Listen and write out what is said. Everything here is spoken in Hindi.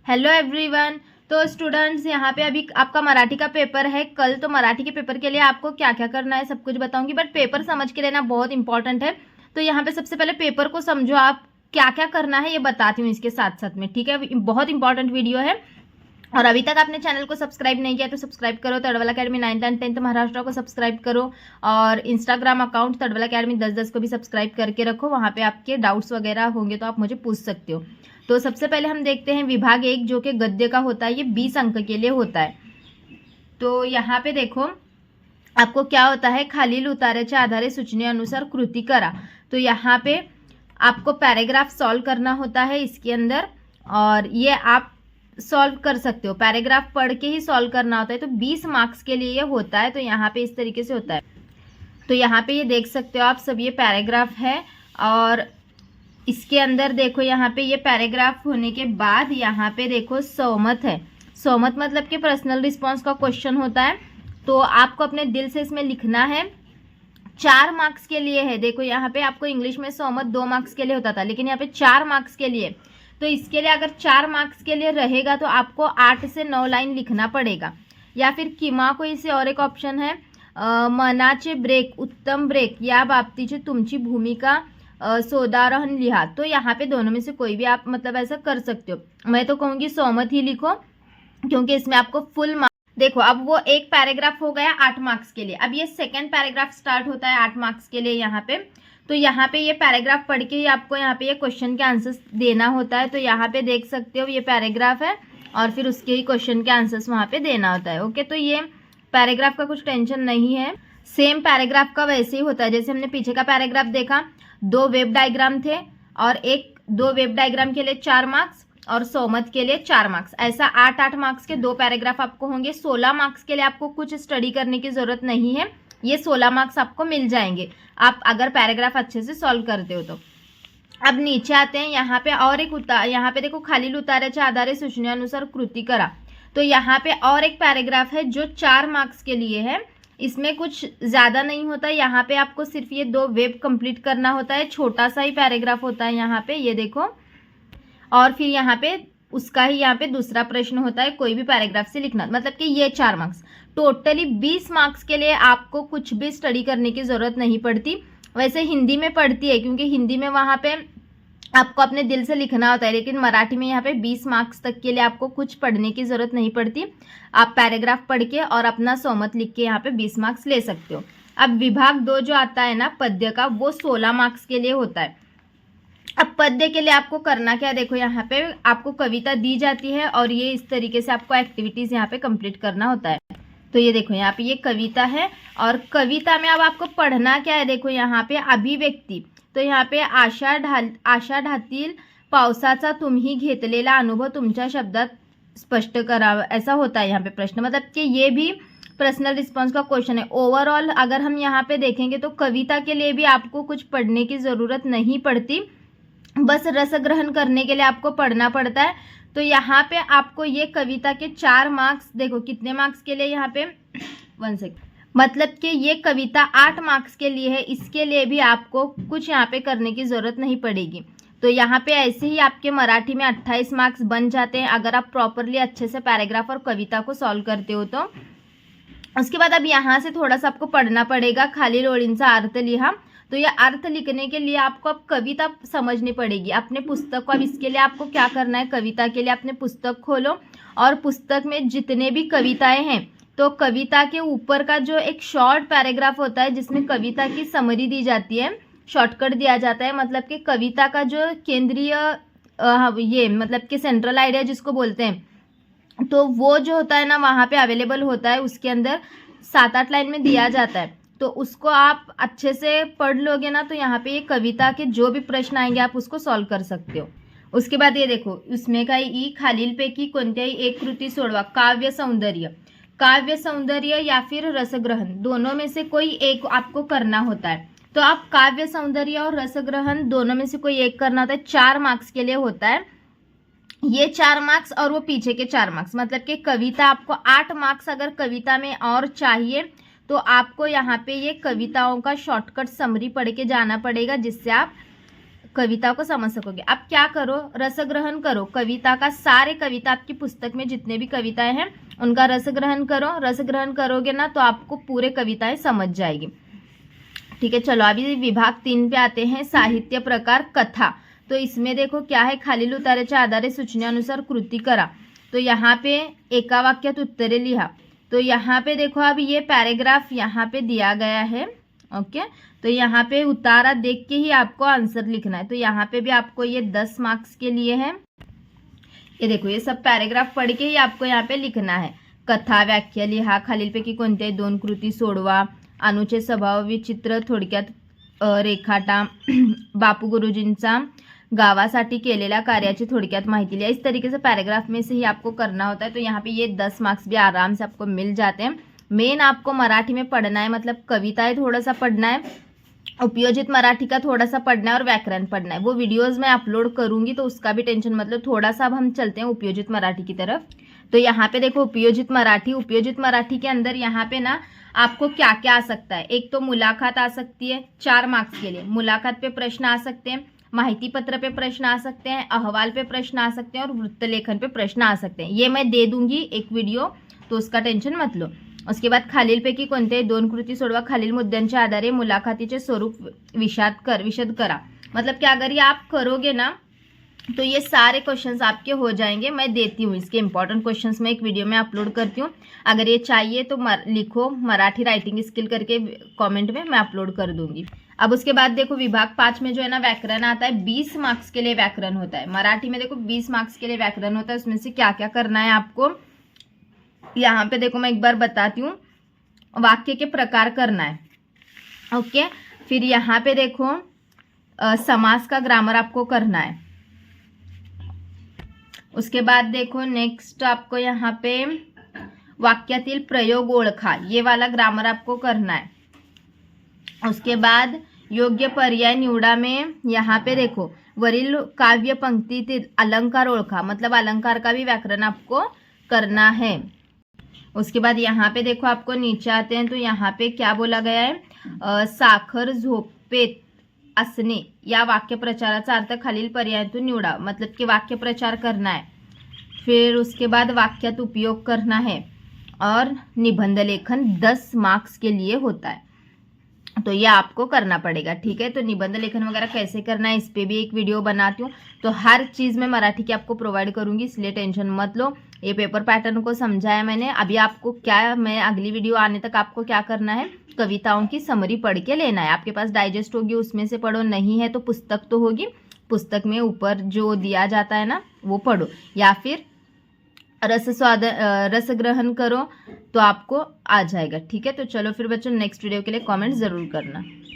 Hello everyone. तो स्टूडेंट्स, यहाँ पे अभी आपका मराठी का पेपर है कल। तो मराठी के पेपर के लिए आपको क्या क्या करना है सब कुछ बताऊंगी, बट पेपर समझ के लेना बहुत इंपॉर्टेंट है। तो यहाँ पे सबसे पहले पेपर को समझो, आप क्या क्या करना है ये बताती हूँ इसके साथ साथ में, ठीक है। बहुत इंपॉर्टेंट वीडियो है। और अभी तक आपने चैनल को सब्सक्राइब नहीं किया तो सब्सक्राइब करो। तड़वल academy 9th and 10th Maharashtra को सब्सक्राइब करो। और इंस्टाग्राम अकाउंट तड़वल अकेडमी 10-10 को भी सब्सक्राइब करके रखो। वहाँ पे आपके डाउट्स वगैरह होंगे तो आप मुझे पूछ सकते हो। तो सबसे पहले हम देखते हैं विभाग 1 जो कि गद्य का होता है। ये 20 अंक के लिए होता है। तो यहाँ पे देखो आपको क्या होता है, खालील उतार्याच्या आधारे सूचनेनुसार कृती करा। तो यहाँ पे आपको पैराग्राफ सॉल्व करना होता है इसके अंदर, और ये आप सॉल्व कर सकते हो। पैराग्राफ पढ़ के ही सॉल्व करना होता है। तो 20 मार्क्स के लिए ये होता है। तो यहाँ पे इस तरीके से होता है। तो यहाँ पे ये देख सकते हो आप सब, ये पैराग्राफ है। और इसके अंदर देखो यहाँ पे ये पैराग्राफ होने के बाद यहाँ पे देखो सहमत है। सहमत मतलब कि पर्सनल रिस्पॉन्स का क्वेश्चन होता है। तो आपको अपने दिल से इसमें लिखना है। 4 मार्क्स के लिए है। देखो यहाँ पे आपको इंग्लिश में सहमत 2 मार्क्स के लिए होता था, लेकिन यहाँ पे 4 मार्क्स के लिए। तो इसके लिए अगर 4 मार्क्स के लिए रहेगा तो आपको 8 से 9 लाइन लिखना पड़ेगा। या फिर किंवा कोई से और एक ऑप्शन है, मनाचे ब्रेक उत्तम ब्रेक या बाबतीची तुमची भूमिका सोदारहन लिहा। तो यहाँ पे दोनों में से कोई भी आप मतलब ऐसा कर सकते हो। मैं तो कहूँगी सहमत ही लिखो, क्योंकि इसमें आपको फुल मार्क्स। देखो अब वो एक पैराग्राफ हो गया 8 मार्क्स के लिए। अब ये सेकंड पैराग्राफ स्टार्ट होता है 8 मार्क्स के लिए यहाँ पे। तो यहाँ पे ये पैराग्राफ पढ़ के ही आपको यहाँ पे ये क्वेश्चन के आंसर्स देना होता है। तो यहाँ पे देख सकते हो ये पैराग्राफ है, और फिर उसके ही क्वेश्चन के आंसर्स वहाँ पे देना होता है। ओके, तो ये पैराग्राफ का कुछ टेंशन नहीं है। सेम पैराग्राफ का वैसे ही होता है जैसे हमने पीछे का पैराग्राफ देखा। 2 वेब डायग्राम थे, और 2 वेब डायग्राम के लिए 4 मार्क्स और सहमत के लिए 4 मार्क्स। ऐसा 8-8 मार्क्स के 2 पैराग्राफ आपको होंगे। 16 मार्क्स के लिए आपको कुछ स्टडी करने की जरूरत नहीं है। ये 16 मार्क्स आपको मिल जाएंगे आप अगर पैराग्राफ अच्छे से सॉल्व करते हो तो। अब नीचे आते हैं, यहाँ पे और एक यहाँ पे देखो खालील उतार्याच्या आधारे सूचनेनुसार कृती करा। तो यहाँ पे और एक पैराग्राफ है जो 4 मार्क्स के लिए है। इसमें कुछ ज़्यादा नहीं होता। यहाँ पे आपको सिर्फ ये 2 वेब कंप्लीट करना होता है। छोटा सा ही पैराग्राफ होता है यहाँ पे, ये देखो। और फिर यहाँ पे उसका ही यहाँ पे दूसरा प्रश्न होता है, कोई भी पैराग्राफ से लिखना। मतलब कि ये 4 मार्क्स। टोटली 20 मार्क्स के लिए आपको कुछ भी स्टडी करने की ज़रूरत नहीं पड़ती। वैसे हिंदी में पड़ती है, क्योंकि हिंदी में वहाँ पे आपको अपने दिल से लिखना होता है, लेकिन मराठी में यहाँ पे 20 मार्क्स तक के लिए आपको कुछ पढ़ने की ज़रूरत नहीं पड़ती। आप पैराग्राफ पढ़ के और अपना सहमत लिख के यहाँ पे 20 मार्क्स ले सकते हो। अब विभाग 2 जो आता है ना पद्य का, वो 16 मार्क्स के लिए होता है। अब पद्य के लिए आपको करना क्या है, देखो यहाँ पे आपको कविता दी जाती है, और ये इस तरीके से आपको एक्टिविटीज़ यहाँ पे कंप्लीट करना होता है। तो ये देखो यहाँ पे ये कविता है, और कविता में अब आपको पढ़ना क्या है, देखो यहाँ पे अभिव्यक्ती। तो यहाँ पे आषाढातील पावसाचा तुम्ही घेतलेला अनुभव तुमच्या शब्दात स्पष्ट करावा, ऐसा होता है यहाँ पे प्रश्न। मतलब कि ये भी पर्सनल रिस्पॉन्स का क्वेश्चन है। ओवरऑल अगर हम यहाँ पे देखेंगे तो कविता के लिए भी आपको कुछ पढ़ने की ज़रूरत नहीं पड़ती, बस रस ग्रहण करने के लिए आपको पढ़ना पड़ता है। तो यहाँ पे आपको ये कविता के 4 मार्क्स, देखो कितने मार्क्स के लिए यहाँ पे 1 सेकंड, मतलब कि ये कविता 8 मार्क्स के लिए है। इसके लिए भी आपको कुछ यहाँ पे करने की ज़रूरत नहीं पड़ेगी। तो यहाँ पे ऐसे ही आपके मराठी में 28 मार्क्स बन जाते हैं अगर आप प्रॉपरली अच्छे से पैराग्राफ और कविता को सॉल्व करते हो तो। उसके बाद अब यहाँ से थोड़ा सा आपको पढ़ना पड़ेगा। खालील ओळींचा अर्थ लिहा। तो ये अर्थ लिखने के लिए आपको अब कविता समझनी पड़ेगी अपने पुस्तक को। अब इसके लिए आपको क्या करना है, कविता के लिए अपने पुस्तक खोलो, और पुस्तक में जितने भी कविताएं हैं तो कविता के ऊपर का जो एक शॉर्ट पैराग्राफ होता है जिसमें कविता की समरी दी जाती है, शॉर्टकट दिया जाता है। मतलब कि कविता का जो केंद्रीय ये मतलब कि सेंट्रल आइडिया जिसको बोलते हैं, तो वो जो होता है ना वहाँ पे अवेलेबल होता है। उसके अंदर 7-8 लाइन में दिया जाता है। तो उसको आप अच्छे से पढ़ लोगे ना तो यहाँ पे ये कविता के जो भी प्रश्न आएंगे आप उसको सॉल्व कर सकते हो। उसके बाद ये देखो उसमें का खालीलपैकी कोणत्याही एक कृती सोडवा। काव्य सौंदर्य या फिर रसग्रहण, दोनों में से कोई एक आपको करना होता है। तो आप काव्य सौंदर्य और रसग्रहण दोनों में से कोई एक करना होता है। 4 मार्क्स के लिए होता है ये 4 मार्क्स, और वो पीछे के 4 मार्क्स। मतलब कि कविता आपको 8 मार्क्स अगर कविता में और चाहिए तो आपको यहाँ पे ये कविताओं का शॉर्टकट समरी पढ़ के जाना पड़ेगा, जिससे आप कविता को समझ सकोगे। अब क्या करो, रस ग्रहण करो, कविता का सारे कविता आपकी पुस्तक में जितने भी कविताएं हैं उनका रस ग्रहण करो। रस ग्रहण करोगे ना तो आपको पूरे कविताएं समझ जाएगी। ठीक है, चलो अभी विभाग 3 पे आते हैं, साहित्य प्रकार कथा। तो इसमें देखो क्या है, खालील उतारेच्या आधारे सूचनेनुसार कृती करा। तो यहाँ पे एका वाक्यात उत्तरे लिहा। तो यहाँ पे देखो अब ये पैराग्राफ यहाँ पे दिया गया है। ओके, तो यहाँ पे उतारा देख के ही आपको आंसर लिखना है। तो यहाँ पे भी आपको ये 10 मार्क्स के लिए है। ये देखो ये सब पैराग्राफ पढ़ के ही आपको यहाँ पे लिखना है। कथा व्याख्या लिहा, खालीलपैकी कोणत्याही 2 कृती सोडवा, अनुचे स्वभाव विचित्र थोडक्यात रेखाटा, बापू गुरुजींचा गावासाठी केलेल्या कार्याची थोडक्यात माहिती लिहा। इस तरीके से पैराग्राफ में से ही आपको करना होता है। तो यहाँ पे ये 10 मार्क्स भी आराम से आपको मिल जाते हैं। मेन आपको मराठी में पढ़ना है, मतलब कविताएं थोड़ा सा पढ़ना है, उपयोजित मराठी का थोड़ा सा पढ़ना है और व्याकरण पढ़ना है। वो वीडियोस मैं अपलोड करूंगी तो उसका भी टेंशन मतलब। थोड़ा सा अब हम चलते हैं उपयोजित मराठी की तरफ। तो यहाँ पे देखो उपयोजित मराठी के अंदर यहाँ पे ना आपको क्या क्या आ सकता है। एक तो मुलाकात आ सकती है 4 मार्क्स के लिए, मुलाकात पे प्रश्न आ सकते हैं, माहिती पत्र पे प्रश्न आ सकते हैं, अहवाल पे प्रश्न आ सकते हैं और वृत्त लेखन पे प्रश्न आ सकते हैं। ये मैं दे दूंगी एक वीडियो, तो उसका टेंशन मत लो। उसके बाद खालीलपैकी कोणत्याही 2 कृती सोडवा, खालील मुद्द्यांच्या आधारे मुलाखतीचे स्वरूप विशद करा। मतलब कि अगर ये आप करोगे ना तो ये सारे क्वेश्चंस आपके हो जाएंगे। मैं देती हूँ इसके इंपॉर्टेंट क्वेश्चंस मैं एक वीडियो में अपलोड करती हूँ। अगर ये चाहिए तो लिखो मराठी राइटिंग स्किल करके कमेंट में, मैं अपलोड कर दूंगी। अब उसके बाद देखो विभाग 5 में जो है ना व्याकरण आता है, 20 मार्क्स के लिए व्याकरण होता है। मराठी में देखो 20 मार्क्स के लिए व्याकरण होता है। उसमें से क्या क्या करना है आपको, यहाँ पे देखो मैं एक बार बताती हूँ। वाक्य के प्रकार करना है। ओके, फिर यहाँ पे देखो समास का ग्रामर आपको करना है। उसके बाद देखो नेक्स्ट आपको यहाँ पे वाक्यातील प्रयोग ओळखा, ये वाला ग्रामर आपको करना है। उसके बाद योग्य पर्याय निवडा में यहाँ पे देखो वरील काव्य पंक्तीतील अलंकार ओळखा, मतलब अलंकार का भी व्याकरण आपको करना है। उसके बाद यहाँ पे देखो आपको नीचे आते हैं तो यहाँ पे क्या बोला गया है, साखर झोपेत असणे या वाक्य प्रचाराचा अर्थ खालील पर्यायातून निवडा, मतलब कि वाक्य प्रचार करना है। फिर उसके बाद वाक्यात उपयोग करना है और निबंध लेखन 10 मार्क्स के लिए होता है, तो ये आपको करना पड़ेगा। ठीक है, तो निबंध लेखन वगैरह कैसे करना है इस पे भी एक वीडियो बनाती हूँ। तो हर चीज़ में मराठी की आपको प्रोवाइड करूँगी, इसलिए टेंशन मत लो। ये पेपर पैटर्न को समझाया मैंने। अभी आपको क्या, मैं अगली वीडियो आने तक आपको क्या करना है, कविताओं की समरी पढ़ के लेना है। आपके पास डाइजेस्ट होगी उसमें से पढ़ो, नहीं है तो पुस्तक तो होगी, पुस्तक में ऊपर जो दिया जाता है ना वो पढ़ो, या फिर रस ग्रहण करो तो आपको आ जाएगा। ठीक है, तो चलो फिर बच्चों नेक्स्ट वीडियो के लिए कमेंट ज़रूर करना।